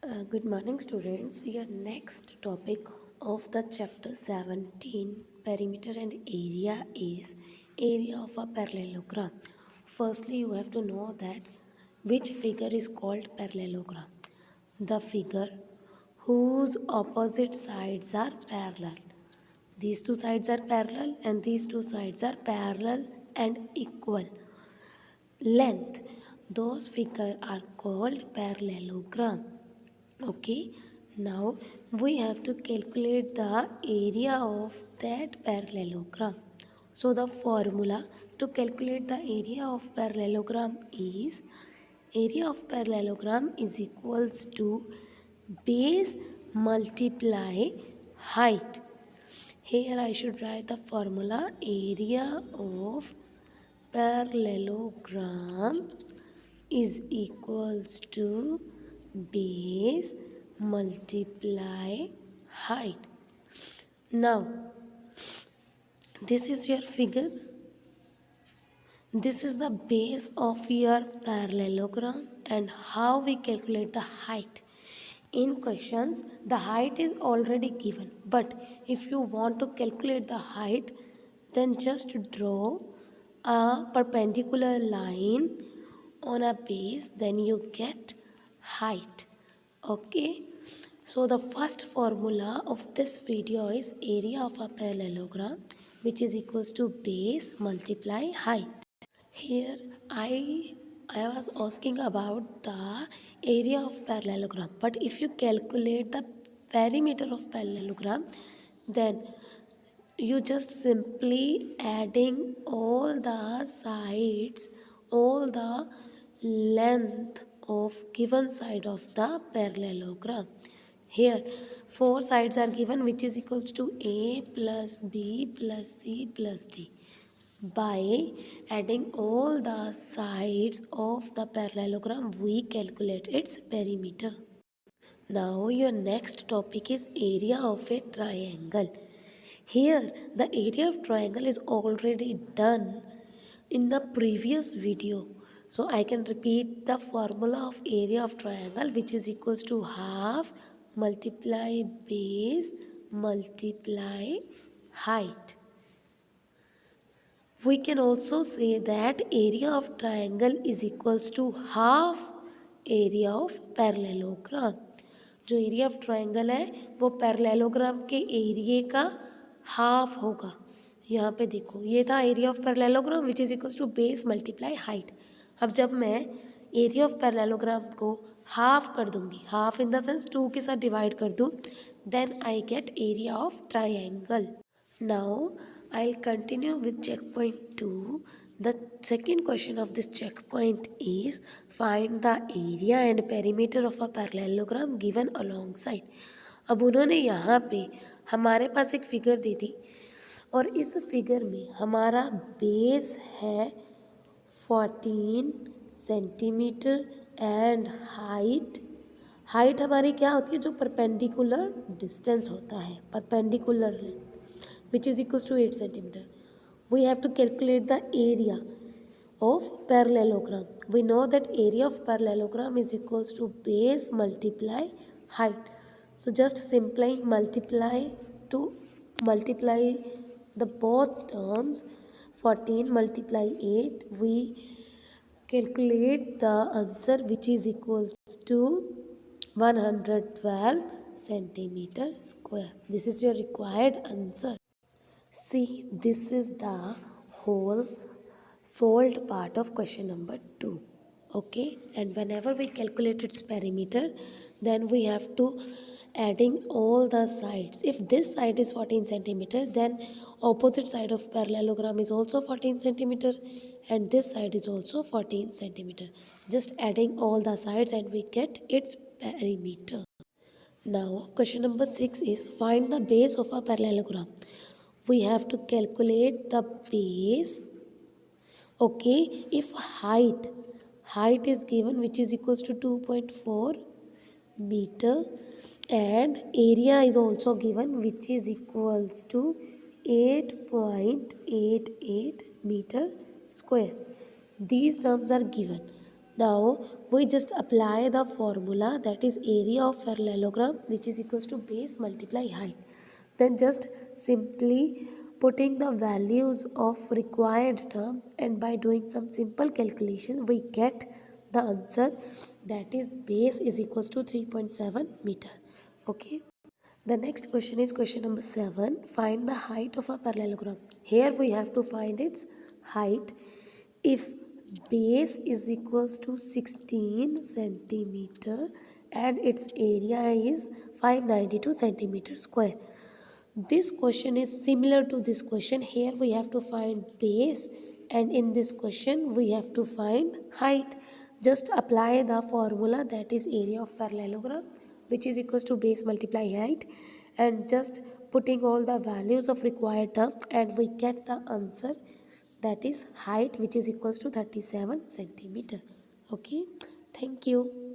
Good morning, students. Your next topic of the chapter 17 perimeter and area is area of a parallelogram. Firstly, you have to know that which figure is called parallelogram. The figure whose opposite sides are parallel. These two sides are parallel and these two sides are parallel and equal length. Those figures are called parallelogram. Okay, now we have to calculate the area of that parallelogram. So the formula to calculate the area of parallelogram is area of parallelogram is equals to base multiply height. Here I should write the formula area of parallelogram is equals to base multiply height. Now this is your figure. This is the base of your parallelogram and how we calculate the height. In questions, the height is already given, but if you want to calculate the height, then just draw a perpendicular line on a base, then you get height. Okay, so the first formula of this video is area of a parallelogram, which is equals to base multiply height. Here I was asking about the area of parallelogram, but if you calculate the perimeter of parallelogram, then you just simply adding all the sides, all the length of given side of the parallelogram. Here four sides are given, which is equals to a plus b plus c plus d. By adding all the sides of the parallelogram, we calculate its perimeter. Now your next topic is area of a triangle. Here the area of triangle is already done in the previous video. So I can repeat the formula of area of triangle, which is equals to half multiply base multiply height. We can also say that area of triangle is equals to half area of parallelogram. जो area of triangle है वो parallelogram के area का half होगा. यहाँ पे देखो ये था area of parallelogram which is equals to base multiply height. अब जब मैं एरिया ऑफ पैरेललोग्राम को हाफ कर दूंगी, हाफ इन द सेंस 2 के साथ डिवाइड कर दूँ, then I get area of triangle. Now I'll continue with checkpoint 2. The second question of this checkpoint is find the area and perimeter of a parallelogram given alongside. अब उन्होंने यहाँ पे हमारे पास एक फिगर दी थी और इस फिगर में हमारा बेस है 14 सेंटीमीटर एंड हाइट हमारी क्या होती है, जो परपेंडिकुलर डिस्टेंस होता है, perpendicular length, which is equals to 8 centimeter. We have to calculate the area of parallelogram. We know that area of parallelogram is equals to base multiply height. So just simply multiply the both terms. 14 multiply 8, we calculate the answer, which is equals to 112 centimeter square. This is your required answer. See, this is the whole solved part of question number 2. Okay, and whenever we calculate its perimeter, then we have to adding all the sides. If this side is 14 centimeter, then opposite side of parallelogram is also 14 centimeter and this side is also 14 centimeter. Just adding all the sides and we get its perimeter. Now question number 6 is find the base of a parallelogram. We have to calculate the base. Okay, if height is given, which is equals to 2.4 meter, and area is also given, which is equals to 8.88 meter square. These terms are given. Now we just apply the formula, that is area of parallelogram, which is equals to base multiply height. Then just simply putting the values of required terms, and by doing some simple calculation we get the answer, that is base is equals to 3.7 meter. Okay. The next question is question number 7. Find the height of a parallelogram. Here we have to find its height. If base is equals to 16 centimeter and its area is 592 centimeter square. This question is similar to this question. Here we have to find base, and in this question we have to find height. Just apply the formula, that is area of parallelogram, which is equals to base multiply height, and just putting all the values of required term, and we get the answer, that is height, which is equals to 37 centimeter. Okay, thank you.